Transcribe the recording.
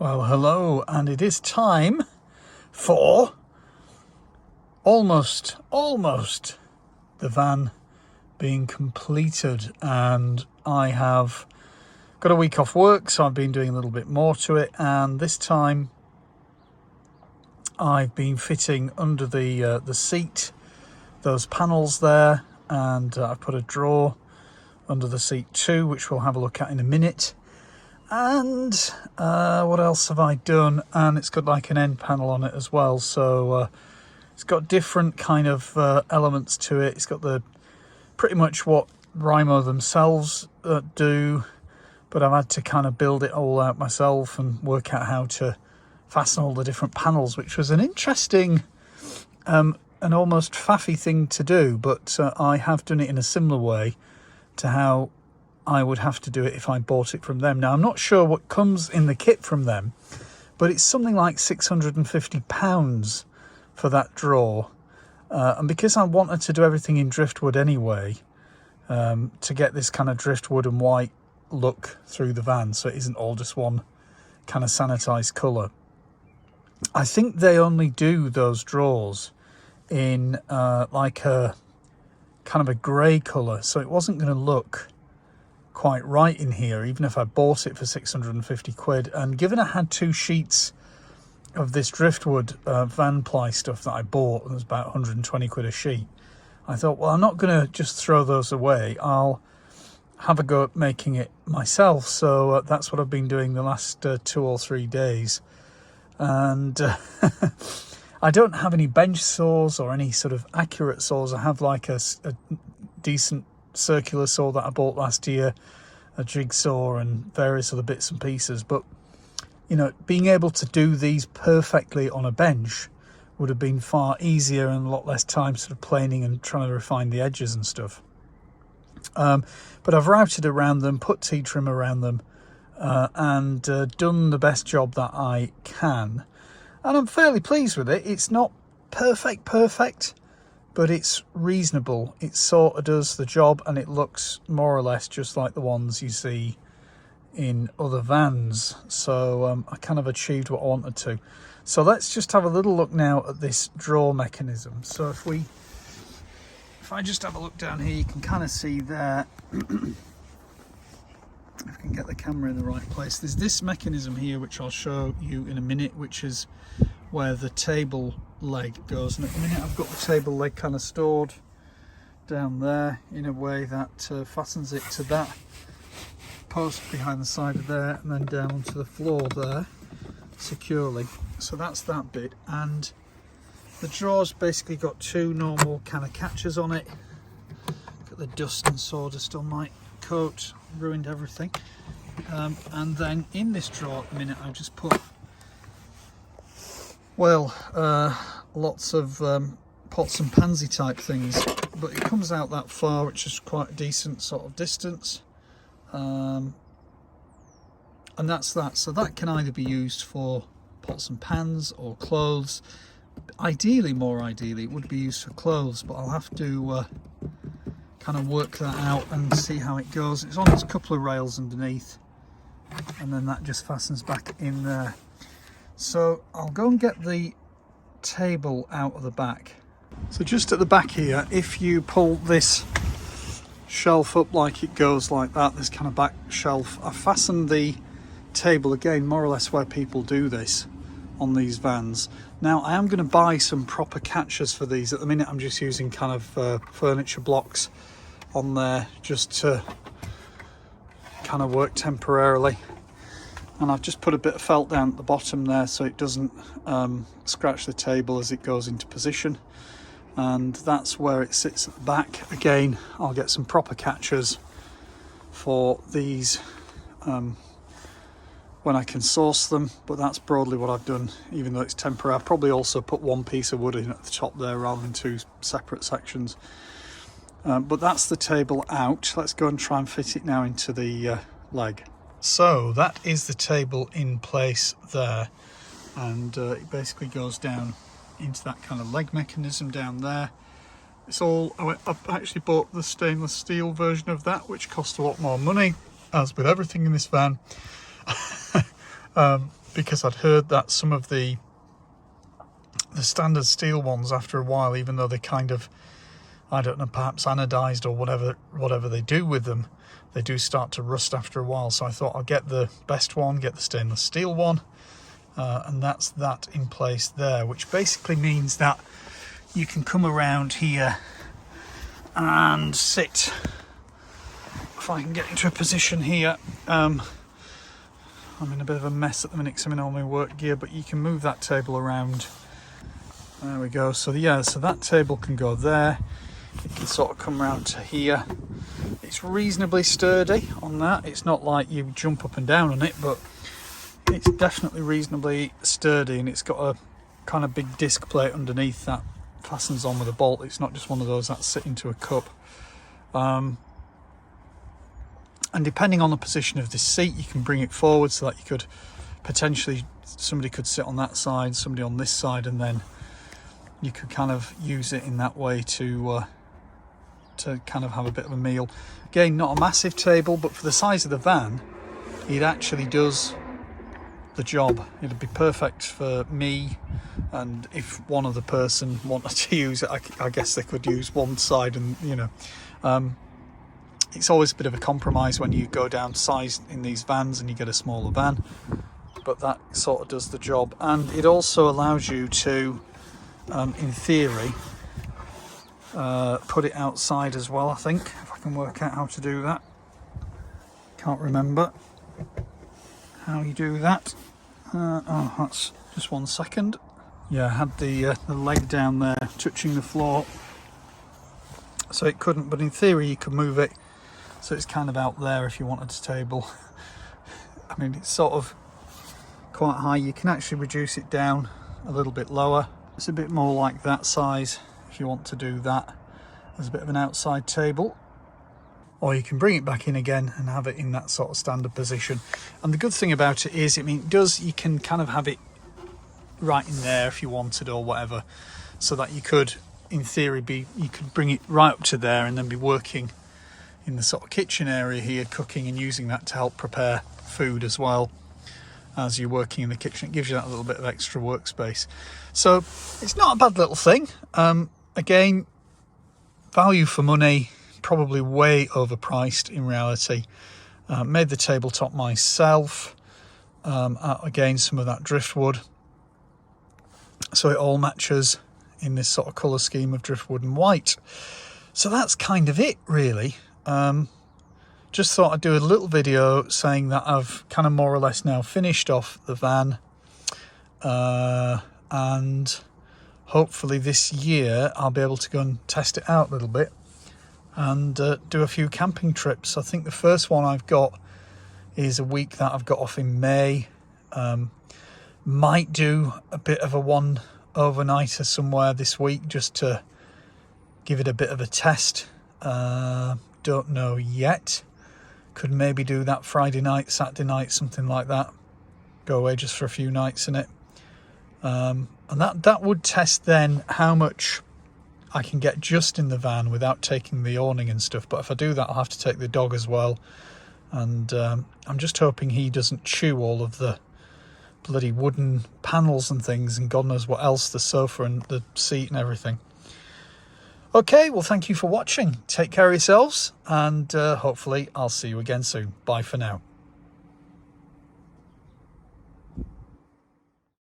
Well, hello, and it is time for almost the van being completed, and I have got a week off work, so I've been doing a little bit more to it, and this time I've been fitting under the seat those panels there, and I've put a drawer under the seat too, which we'll have a look at in a minute. And what else have I done? And it's got like an end panel on it as well, so it's got different kind of elements to it. It's got the pretty much what Reimo themselves do, but I've had to kind of build it all out myself and work out how to fasten all the different panels, which was an interesting and almost faffy thing to do, but I have done it in a similar way to how I would have to do it if I bought it from them. Now, I'm not sure what comes in the kit from them, but it's something like £650 for that drawer. And because I wanted to do everything in driftwood anyway, to get this kind of driftwood and white look through the van, so it isn't all just one kind of sanitized colour, I think they only do those drawers in like a kind of a grey colour, so it wasn't going to look quite right in here, even if I bought it for 650 quid. And given I had two sheets of this driftwood van ply stuff that I bought, it was about 120 quid a sheet, I thought, well, I'm not going to just throw those away, I'll have a go at making it myself. So that's what I've been doing the last 2 or 3 days. And I don't have any bench saws or any sort of accurate saws. I have like a decent circular saw that I bought last year, a jigsaw and various other bits and pieces, but you know, being able to do these perfectly on a bench would have been far easier and a lot less time sort of planing and trying to refine the edges and stuff. But I've routed around them, put T-trim around them, and done the best job that I can, and I'm fairly pleased with it. It's not perfect, but it's reasonable. It sort of does the job, and it looks more or less just like the ones you see in other vans. So I kind of achieved what I wanted to. So let's just have a little look now at this drawer mechanism. So if I just have a look down here, you can kind of see there, if I can get the camera in the right place, there's this mechanism here, which I'll show you in a minute, which is where the table leg goes, and at the minute I've got the table leg kind of stored down there in a way that fastens it to that post behind the side of there, and then down onto the floor there securely. So that's that bit, and the drawer's basically got 2 normal kind of catches on it. Got the dust and sawdust on my coat, ruined everything. And then in this drawer at the minute I've just put, well, lots of pots and pansy type things, but it comes out that far, which is quite a decent sort of distance, and that's that. So that can either be used for pots and pans or clothes. Ideally, more ideally, it would be used for clothes, but I'll have to kind of work that out and see how it goes. It's on a couple of rails underneath, and then that just fastens back in there. So I'll go and get the table out of the back. So just at the back here, if you pull this shelf up like it goes like that, this kind of back shelf, I fastened the table again more or less where people do this on these vans. Now I am going to buy some proper catchers for these. At the minute I'm just using kind of furniture blocks on there just to kind of work temporarily. And I've just put a bit of felt down at the bottom there so it doesn't scratch the table as it goes into position, and that's where it sits at the back. Again, I'll get some proper catchers for these when I can source them, but that's broadly what I've done, even though it's temporary. I've probably also put 1 piece of wood in at the top there rather than 2 separate sections. But that's the table out. Let's go and try and fit it now into the leg. So that is the table in place there, and it basically goes down into that kind of leg mechanism down there. It's all, I've actually bought the stainless steel version of that, which cost a lot more money, as with everything in this van. because I'd heard that some of the standard steel ones, after a while, even though they kind of, I don't know, perhaps anodized or whatever they do with them, they do start to rust after a while. So I thought I'll get the best one, get the stainless steel one, and that's that in place there, which basically means that you can come around here and sit. If I can get into a position here, I'm in a bit of a mess at the minute because I'm in all my work gear, but you can move that table around. There we go. So yeah, so that table can go there. It can sort of come around to here. It's reasonably sturdy on that. It's not like you jump up and down on it, but it's definitely reasonably sturdy, and it's got a kind of big disc plate underneath that fastens on with a bolt. It's not just one of those that sit into a cup. And depending on the position of this seat, you can bring it forward so that you could potentially, somebody could sit on that side, somebody on this side, and then you could kind of use it in that way to kind of have a bit of a meal. Again, not a massive table, but for the size of the van, it actually does the job. It'd be perfect for me, and if one other person wanted to use it, I guess they could use one side, and you know, it's always a bit of a compromise when you go down size in these vans and you get a smaller van, but that sort of does the job. And it also allows you to, in theory, put it outside as well, I think, if I can work out how to do that. Can't remember how you do that. Oh, that's just 1 second. Yeah, I had the leg down there touching the floor, so it couldn't, but in theory you could move it so it's kind of out there if you wanted a table. I mean, it's sort of quite high. You can actually reduce it down a little bit lower. It's a bit more like that size if you want to do that as a bit of an outside table, or you can bring it back in again and have it in that sort of standard position. And the good thing about it is, I mean, you can kind of have it right in there if you wanted or whatever, so that you could, in theory, you could bring it right up to there and then be working in the sort of kitchen area here, cooking and using that to help prepare food as well as you're working in the kitchen. It gives you that little bit of extra workspace. So it's not a bad little thing. Again, value for money, probably way overpriced in reality. Made the tabletop myself, again, some of that driftwood, so it all matches in this sort of colour scheme of driftwood and white. So that's kind of it, really. Just thought I'd do a little video saying that I've kind of more or less now finished off the van, and hopefully this year I'll be able to go and test it out a little bit and do a few camping trips. I think the first one I've got is a week that I've got off in May. Might do a bit of a one overnighter somewhere this week just to give it a bit of a test. Don't know yet. Could maybe do that Friday night, Saturday night, something like that. Go away just for a few nights in it. And that would test then how much I can get just in the van without taking the awning and stuff. But if I do that, I'll have to take the dog as well. And I'm just hoping he doesn't chew all of the bloody wooden panels and things, and God knows what else, the sofa and the seat and everything. Okay, well, thank you for watching. Take care of yourselves, and hopefully I'll see you again soon. Bye for now.